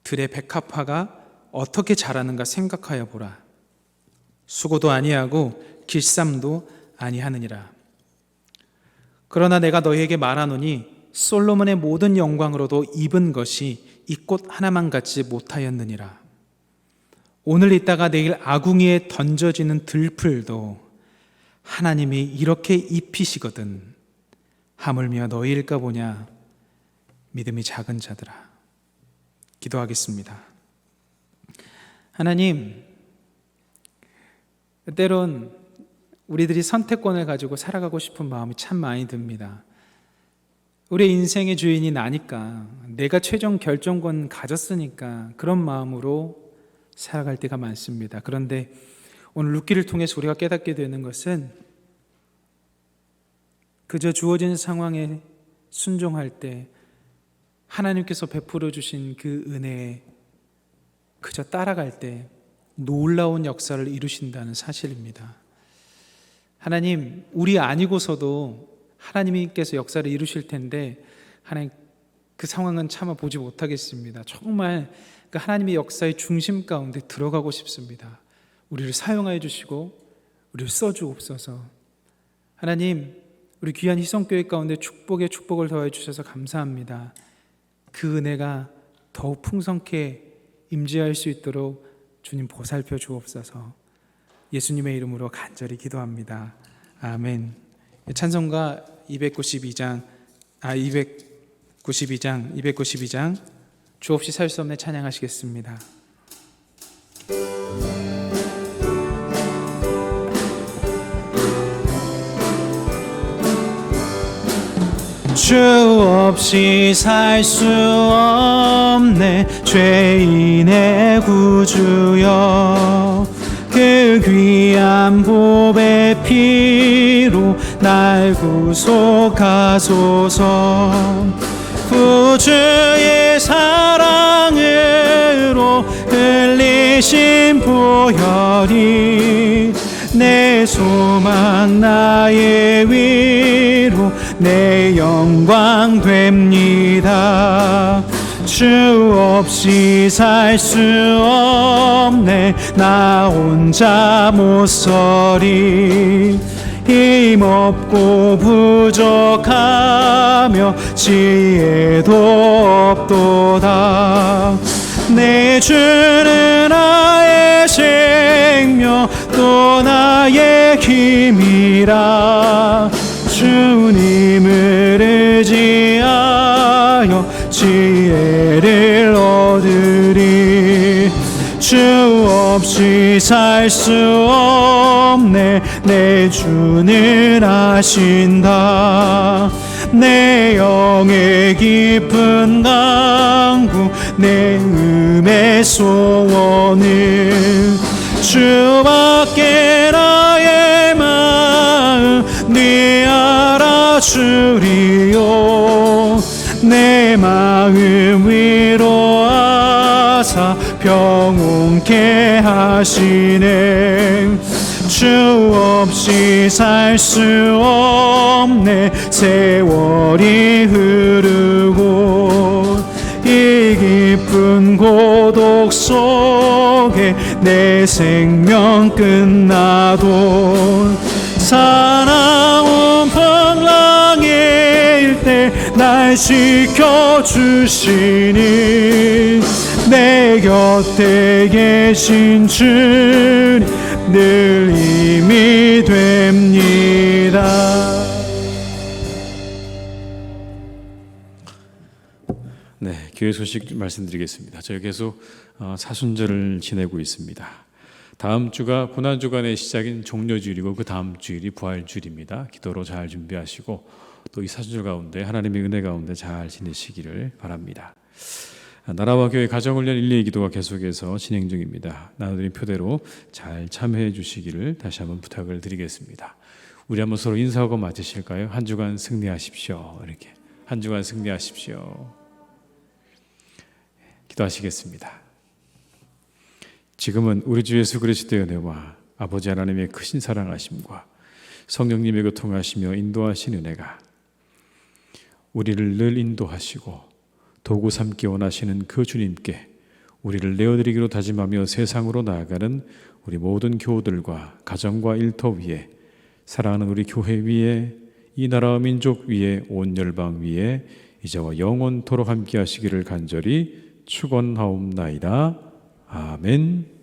들의 백합화가 어떻게 자라는가 생각하여 보라. 수고도 아니하고 길쌈도 아니하느니라. 그러나 내가 너희에게 말하노니 솔로몬의 모든 영광으로도 입은 것이 이 꽃 하나만 같지 못하였느니라. 오늘 있다가 내일 아궁이에 던져지는 들풀도 하나님이 이렇게 입히시거든 하물며 너희일까 보냐. 믿음이 작은 자들아. 기도하겠습니다. 하나님, 때론 우리들이 선택권을 가지고 살아가고 싶은 마음이 참 많이 듭니다. 우리 인생의 주인이 나니까, 내가 최종 결정권 가졌으니까 그런 마음으로 살아갈 때가 많습니다. 그런데 오늘 룻기를 통해서 우리가 깨닫게 되는 것은 그저 주어진 상황에 순종할 때 하나님께서 베풀어 주신 그 은혜에 그저 따라갈 때 놀라운 역사를 이루신다는 사실입니다. 하나님, 우리 아니고서도 하나님께서 역사를 이루실 텐데 하나님, 그 상황은 차마 보지 못하겠습니다. 정말 그 하나님의 역사의 중심 가운데 들어가고 싶습니다. 우리를 사용하여 주시고 우리를 써주옵소서. 하나님, 우리 귀한 희성교회 가운데 축복에 축복을 더해 주셔서 감사합니다. 그 은혜가 더욱 풍성케 임재할 수 있도록 주님 보살펴 주옵소서. 예수님의 이름으로 간절히 기도합니다. 아멘. 찬송가 292장 주 없이 살 수 없네 찬양하시겠습니다. 주 없이 살 수 없네 죄인의 구주여. 그 귀한 보배 피로 날 구속하소서. 구주의 사랑으로 흘리신 보혈이 내 소망 나의 위로 내 영광 됩니다. 주 없이 살 수 없네 나 혼자 못 서리. 힘없고 부족하며 지혜도 없도다. 내 주는 나의 생명 또 나의 힘이라. 주님을 의지하여 지혜를 얻으리. 주 없이 살 수 없네 내 주는 아신다. 내 영의 깊은 강구 내 음의 소원은 주밖에 나의 마음 네 알아주리요. 내 마음 위로하사 평온케 하시네. 주 없이 살 수 없네 세월이 흐르고 이 깊은 고독 속에 내 생명 끝나도 사나운 풍랑일 때 날 지켜주시니 내 곁에 계신 주님 늘 힘이 됩니다. 네, 교회 소식 말씀드리겠습니다. 저희 계속 사순절을 지내고 있습니다. 다음 주가 고난주간의 시작인 종료주일이고 그 다음 주일이 부활주일입니다. 기도로 잘 준비하시고 또 이 사순절 가운데 하나님의 은혜 가운데 잘 지내시기를 바랍니다. 나라와 교회 가정훈련 1, 2 기도가 계속해서 진행 중입니다. 나눠드린 표대로 잘 참여해 주시기를 다시 한번 부탁을 드리겠습니다. 우리 한번 서로 인사하고 맞으실까요? 한 주간 승리하십시오. 이렇게 한 주간 승리하십시오. 기도하시겠습니다. 지금은 우리 주 예수 그리스도의 은혜와 아버지 하나님의 크신 사랑하심과 성령님의 교통하시며 인도하신 은혜가 우리를 늘 인도하시고 도구 삼기 원하시는 그 주님께 우리를 내어드리기로 다짐하며 세상으로 나아가는 우리 모든 교우들과 가정과 일터 위에, 사랑하는 우리 교회 위에, 이 나라와 민족 위에, 온 열방 위에 이제와 영원토록 함께 하시기를 간절히 축원하옵나이다. 아멘.